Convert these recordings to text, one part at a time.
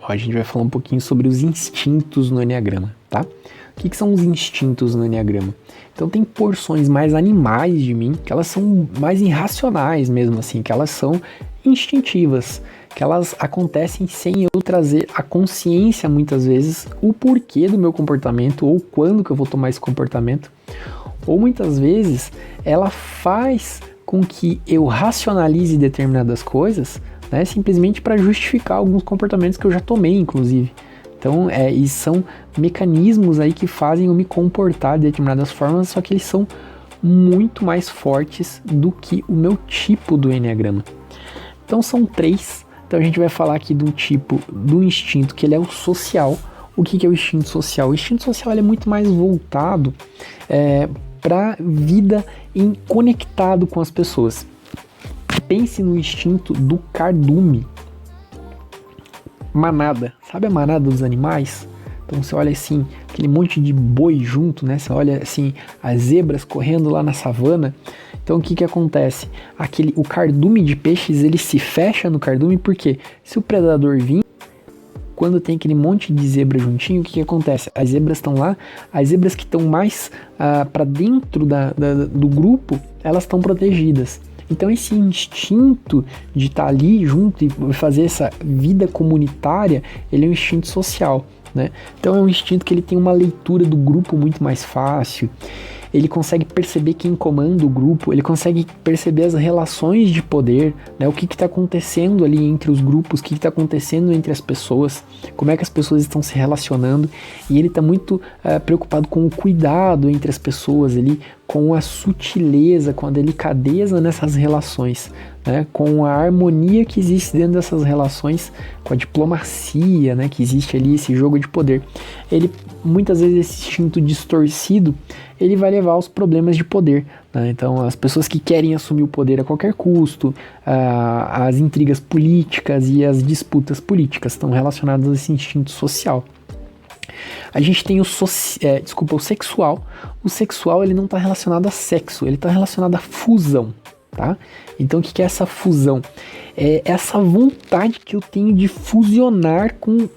Ó, a gente vai falar um pouquinho sobre os instintos no Eneagrama, tá? O que são os instintos no Eneagrama? Então tem porções mais animais de mim, que elas são mais irracionais mesmo, assim, que elas são instintivas, que elas acontecem sem eu trazer a consciência, muitas vezes, o porquê do meu comportamento, ou quando que eu vou tomar esse comportamento, ou muitas vezes ela faz com que eu racionalize determinadas coisas, né, simplesmente para justificar alguns comportamentos que eu já tomei, inclusive. Então, e são mecanismos aí que fazem eu me comportar de determinadas formas, só que eles são muito mais fortes do que o meu tipo do Eneagrama. Então, são 3. Então, a gente vai falar aqui do tipo do instinto, que ele é o social. O que é o instinto social? O instinto social ele é muito mais voltado para vida em conectado com as pessoas. Pense no instinto do cardume. Manada, sabe a manada dos animais? Então você olha assim, aquele monte de boi junto, né? Você olha assim, as zebras correndo lá na savana. Então o que acontece? O cardume de peixes, ele se fecha no cardume, porque se o predador vir, quando tem aquele monte de zebra juntinho, o que acontece? As zebras estão lá, as zebras que estão mais para dentro do grupo, elas estão protegidas. Então esse instinto de estar ali junto e fazer essa vida comunitária, ele é um instinto social, né? Então é um instinto que ele tem uma leitura do grupo muito mais fácil, ele consegue perceber quem comanda o grupo, ele consegue perceber as relações de poder, né? O que está acontecendo ali entre os grupos, o que está acontecendo entre as pessoas, como é que as pessoas estão se relacionando, e ele está muito preocupado com o cuidado entre as pessoas ali, com a sutileza, com a delicadeza nessas relações, né? Com a harmonia que existe dentro dessas relações, com a diplomacia, né? Que existe ali, esse jogo de poder. Ele, muitas vezes, esse instinto distorcido, ele vai levar aos problemas de poder, né? Então, as pessoas que querem assumir o poder a qualquer custo, as intrigas políticas e as disputas políticas estão relacionadas a esse instinto social. A gente tem o sexual. O sexual ele não está relacionado a sexo, ele está relacionado a fusão, tá? Então o que é essa fusão? É essa vontade que eu tenho de fusionar com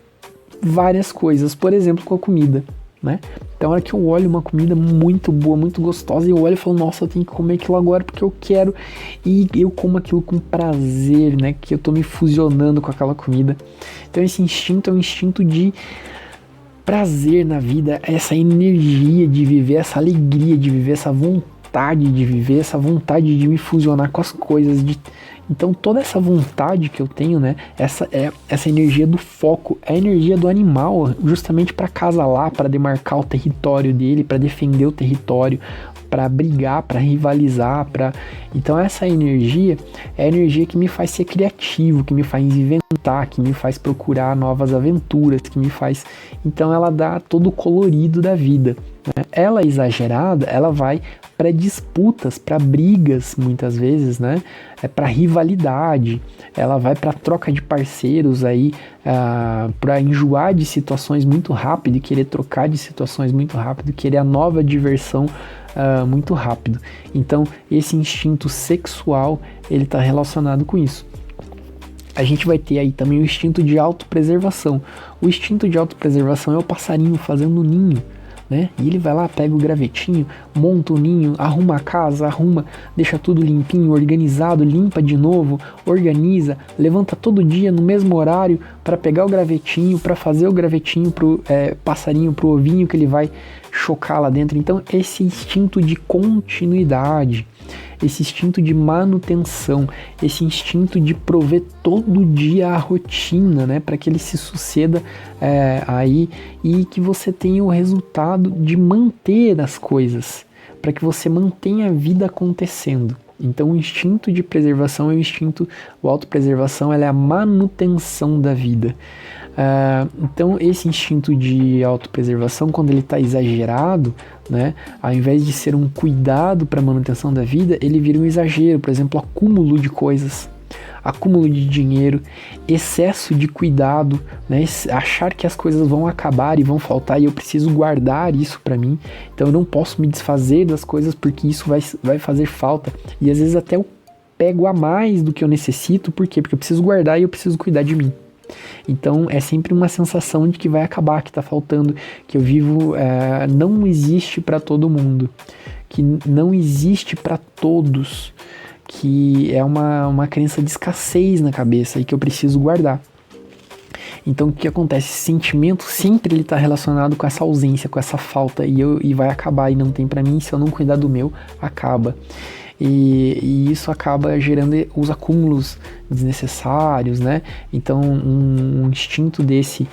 várias coisas, por exemplo, com a comida, né? Então, a hora que eu olho uma comida muito boa, muito gostosa, eu olho e falo, nossa, eu tenho que comer aquilo agora porque eu quero, e eu como aquilo com prazer, né? Que eu tô me fusionando com aquela comida. Então, esse instinto é um instinto de prazer na vida, essa energia de viver, essa alegria de viver, essa vontade de viver, essa vontade de me fusionar com as coisas. Então toda essa vontade que eu tenho, né, essa energia do foco, é a energia do animal, justamente para acasalar, para demarcar o território dele, para defender o território, para brigar, para rivalizar, então essa energia é a energia que me faz ser criativo, que me faz inventar, que me faz procurar novas aventuras, então ela dá todo o colorido da vida, né? Ela exagerada, ela vai para disputas, para brigas muitas vezes, né? Para rivalidade, ela vai para troca de parceiros aí, para enjoar de situações muito rápido e querer trocar de situações muito rápido, querer a nova diversão muito rápido. Então esse instinto sexual ele está relacionado com isso. A gente vai ter aí também o instinto de autopreservação. O instinto de autopreservação é o passarinho fazendo ninho, né? E ele vai lá, pega o gravetinho, monta o ninho, arruma a casa, deixa tudo limpinho, organizado, limpa de novo, organiza, levanta todo dia no mesmo horário para pegar o gravetinho, para fazer o gravetinho pro passarinho, pro ovinho que ele vai chocar lá dentro. Então esse instinto de continuidade, esse instinto de manutenção, esse instinto de prover todo dia a rotina, né, para que ele se suceda aí e que você tenha o resultado de manter as coisas, para que você mantenha a vida acontecendo. Então o instinto de preservação o autopreservação, ela é a manutenção da vida. Então esse instinto de autopreservação, quando ele está exagerado, né, ao invés de ser um cuidado para a manutenção da vida, ele vira um exagero, por exemplo, acúmulo de coisas, acúmulo de dinheiro, excesso de cuidado, né, achar que as coisas vão acabar e vão faltar e eu preciso guardar isso para mim, então eu não posso me desfazer das coisas porque isso vai fazer falta, e às vezes até eu pego a mais do que eu necessito. Por quê? Porque eu preciso guardar e eu preciso cuidar de mim. Então é sempre uma sensação de que vai acabar, que tá faltando, que eu vivo, não existe para todo mundo, que não existe para todos, que é uma crença de escassez na cabeça e que eu preciso guardar. Então o que acontece? Esse sentimento sempre ele está relacionado com essa ausência, com essa falta, e vai acabar, e não tem para mim, se eu não cuidar do meu, acaba. E isso acaba gerando os acúmulos desnecessários, né? Então um instinto desse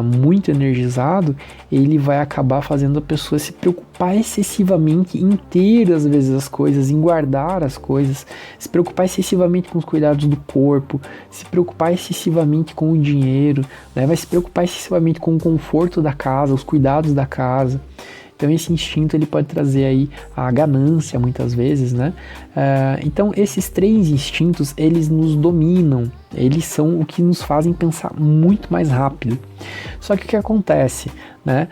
muito energizado, ele vai acabar fazendo a pessoa se preocupar excessivamente em ter às vezes as coisas, em guardar as coisas, se preocupar excessivamente com os cuidados do corpo, se preocupar excessivamente com o dinheiro, né? Vai se preocupar excessivamente com o conforto da casa, os cuidados da casa. Então esse instinto ele pode trazer aí a ganância muitas vezes, né? Então esses três instintos eles nos dominam, eles são o que nos fazem pensar muito mais rápido. Só que o que acontece, né?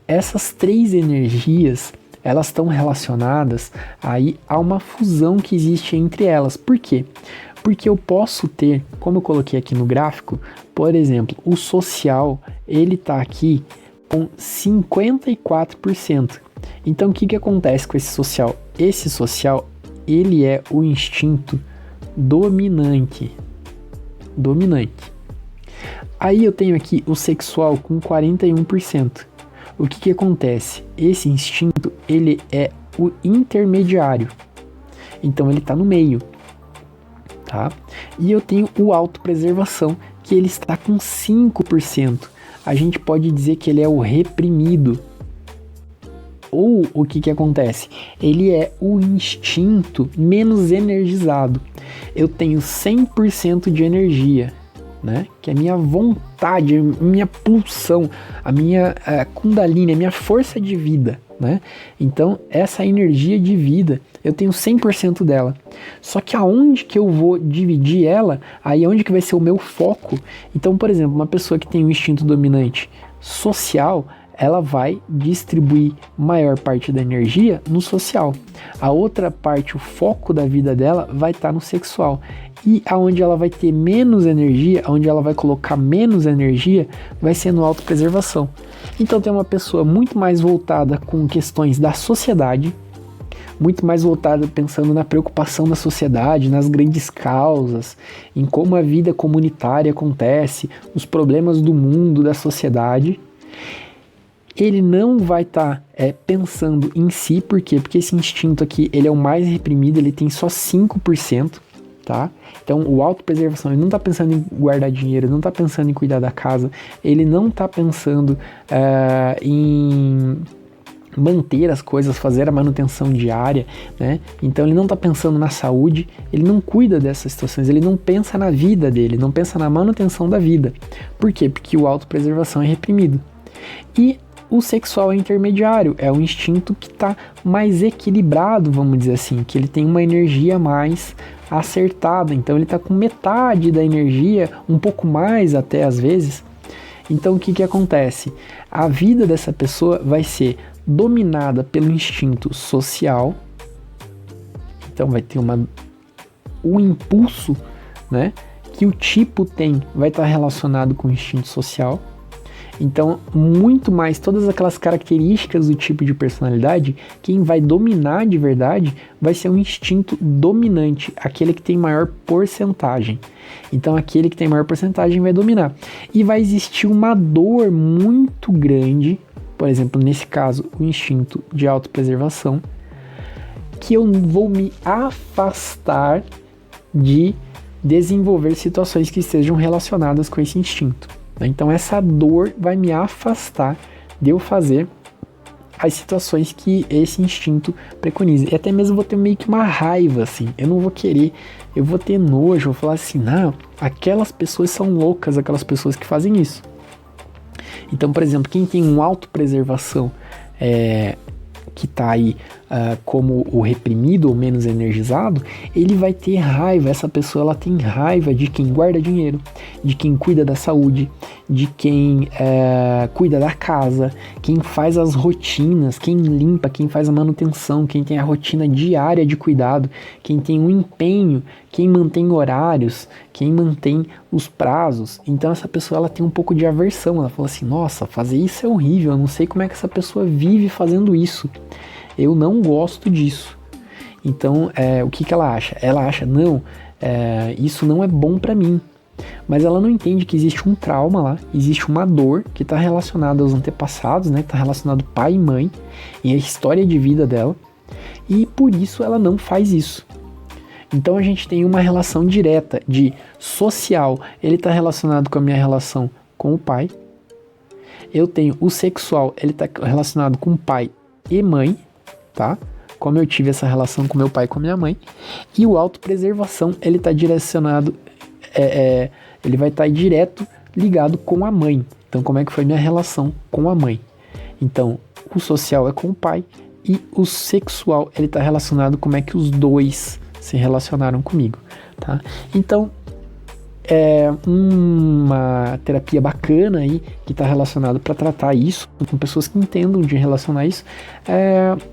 Essas três energias elas estão relacionadas aí a uma fusão que existe entre elas. Por quê? Porque eu posso ter, como eu coloquei aqui no gráfico, por exemplo, o social ele está aqui com 54%. Então o que acontece com esse social? Esse social, ele é o instinto dominante. Aí eu tenho aqui o sexual com 41%. O que acontece? Esse instinto, ele é o intermediário. Então ele está no meio, tá? E eu tenho o autopreservação, que ele está com 5%. A gente pode dizer que ele é o reprimido. Ou o que acontece? Ele é o instinto menos energizado. Eu tenho 100% de energia, né? Que é a minha vontade, a minha pulsão, a minha kundalini, a minha força de vida, né? Então, essa energia de vida, eu tenho 100% dela. Só que aonde que eu vou dividir ela, aí é onde que vai ser o meu foco. Então, por exemplo, uma pessoa que tem um instinto dominante social, ela vai distribuir maior parte da energia no social. A outra parte, o foco da vida dela, vai estar no sexual. E aonde ela vai ter menos energia, onde ela vai colocar menos energia, vai ser no autopreservação. Então tem uma pessoa muito mais voltada com questões da sociedade, muito mais voltada pensando na preocupação da sociedade, nas grandes causas, em como a vida comunitária acontece, os problemas do mundo, da sociedade. Ele não vai estar pensando em si, por quê? Porque esse instinto aqui, ele é o mais reprimido, ele tem só 5%, tá? Então, o autopreservação, ele não está pensando em guardar dinheiro, ele não está pensando em cuidar da casa, ele não está pensando em manter as coisas, fazer a manutenção diária, né? Então, ele não está pensando na saúde, ele não cuida dessas situações, ele não pensa na vida dele, não pensa na manutenção da vida. Por quê? Porque o autopreservação é reprimido. E o sexual é intermediário, é o instinto que está mais equilibrado, vamos dizer assim, que ele tem uma energia mais acertada, então ele está com metade da energia, um pouco mais até às vezes. Então o que acontece? A vida dessa pessoa vai ser dominada pelo instinto social, então vai ter o impulso, né, que o tipo tem, vai estar relacionado com o instinto social. Então, muito mais todas aquelas características do tipo de personalidade, quem vai dominar de verdade vai ser um instinto dominante, aquele que tem maior porcentagem. Então, aquele que tem maior porcentagem vai dominar. E vai existir uma dor muito grande, por exemplo, nesse caso, o instinto de autopreservação, que eu vou me afastar de desenvolver situações que estejam relacionadas com esse instinto. Então essa dor vai me afastar de eu fazer as situações que esse instinto preconiza. E até mesmo vou ter meio que uma raiva, assim. Eu não vou querer, eu vou ter nojo, vou falar assim, não, aquelas pessoas são loucas, aquelas pessoas que fazem isso. Então, por exemplo, quem tem uma autopreservação que está aí como o reprimido ou menos energizado, ele vai ter raiva. Essa pessoa ela tem raiva de quem guarda dinheiro, de quem cuida da saúde, de quem cuida da casa, quem faz as rotinas, quem limpa, quem faz a manutenção, quem tem a rotina diária de cuidado, quem tem um empenho, quem mantém horários, quem mantém os prazos. Então essa pessoa ela tem um pouco de aversão, ela fala assim, nossa, fazer isso é horrível, eu não sei como é que essa pessoa vive fazendo isso, eu não gosto disso. Então o que ela acha? Ela acha, não, isso não é bom pra mim. Mas ela não entende que existe um trauma lá, existe uma dor que está relacionada aos antepassados, né? Está relacionado pai e mãe e a história de vida dela, e por isso ela não faz isso. Então a gente tem uma relação direta de social, ele está relacionado com a minha relação com o pai. Eu tenho o sexual, ele está relacionado com pai e mãe, tá? Como eu tive essa relação com meu pai e com a minha mãe. E o autopreservação, ele está direcionado, ele vai estar direto ligado com a mãe. Então como é que foi minha relação com a mãe? Então o social é com o pai e o sexual, ele está relacionado com como é que os dois se relacionaram comigo, tá? Então é uma terapia bacana aí que está relacionada para tratar isso, com pessoas que entendam de relacionar isso,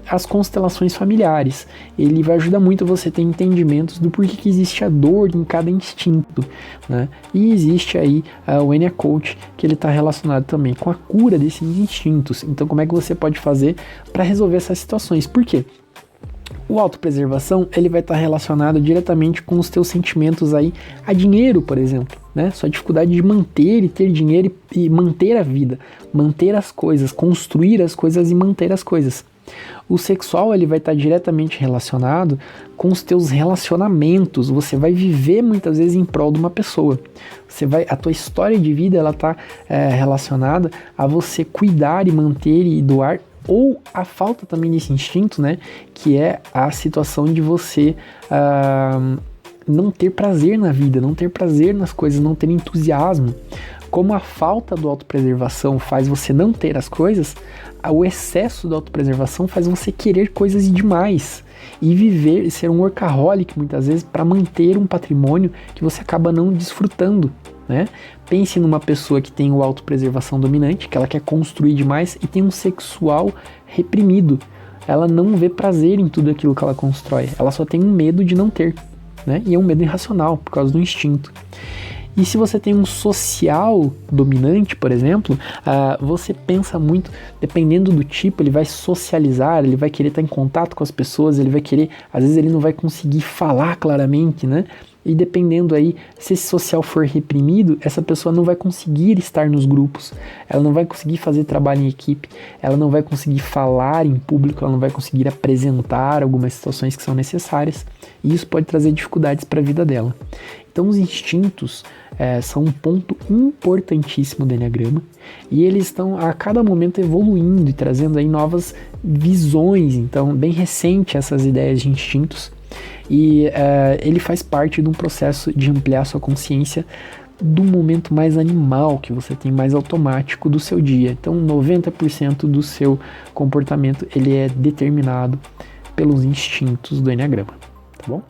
as constelações familiares. Ele vai ajudar muito você a ter entendimentos do porquê que existe a dor em cada instinto, né? E existe aí o Enya Coach, que ele está relacionado também com a cura desses instintos. Então como é que você pode fazer para resolver essas situações? Por quê? O autopreservação, ele vai estar relacionado diretamente com os teus sentimentos aí a dinheiro, por exemplo, né? Sua dificuldade de manter e ter dinheiro e manter a vida, manter as coisas, construir as coisas e manter as coisas. O sexual, ele vai estar diretamente relacionado com os teus relacionamentos. Você vai viver muitas vezes em prol de uma pessoa. A tua história de vida, ela está relacionada a você cuidar e manter e doar, ou a falta também desse instinto, né, que é a situação de você não ter prazer na vida, não ter prazer nas coisas, não ter entusiasmo. Como a falta do autopreservação faz você não ter as coisas, o excesso da autopreservação faz você querer coisas demais e viver, ser um workaholic muitas vezes para manter um patrimônio que você acaba não desfrutando, né? Pense numa pessoa que tem o autopreservação dominante, que ela quer construir demais, e tem um sexual reprimido. Ela não vê prazer em tudo aquilo que ela constrói, ela só tem um medo de não ter, né? E é um medo irracional, por causa do instinto. E se você tem um social dominante, por exemplo, você pensa muito, dependendo do tipo, ele vai socializar, ele vai querer estar em contato com as pessoas, ele vai querer, às vezes ele não vai conseguir falar claramente, né? E dependendo aí, se esse social for reprimido, essa pessoa não vai conseguir estar nos grupos, ela não vai conseguir fazer trabalho em equipe, ela não vai conseguir falar em público, ela não vai conseguir apresentar algumas situações que são necessárias, e isso pode trazer dificuldades para a vida dela. Então os instintos são um ponto importantíssimo do Enneagrama, e eles estão a cada momento evoluindo e trazendo aí novas visões. Então bem recente essas ideias de instintos, e ele faz parte de um processo de ampliar sua consciência do momento mais animal que você tem, mais automático do seu dia. Então 90% do seu comportamento ele é determinado pelos instintos do Enneagrama, tá bom?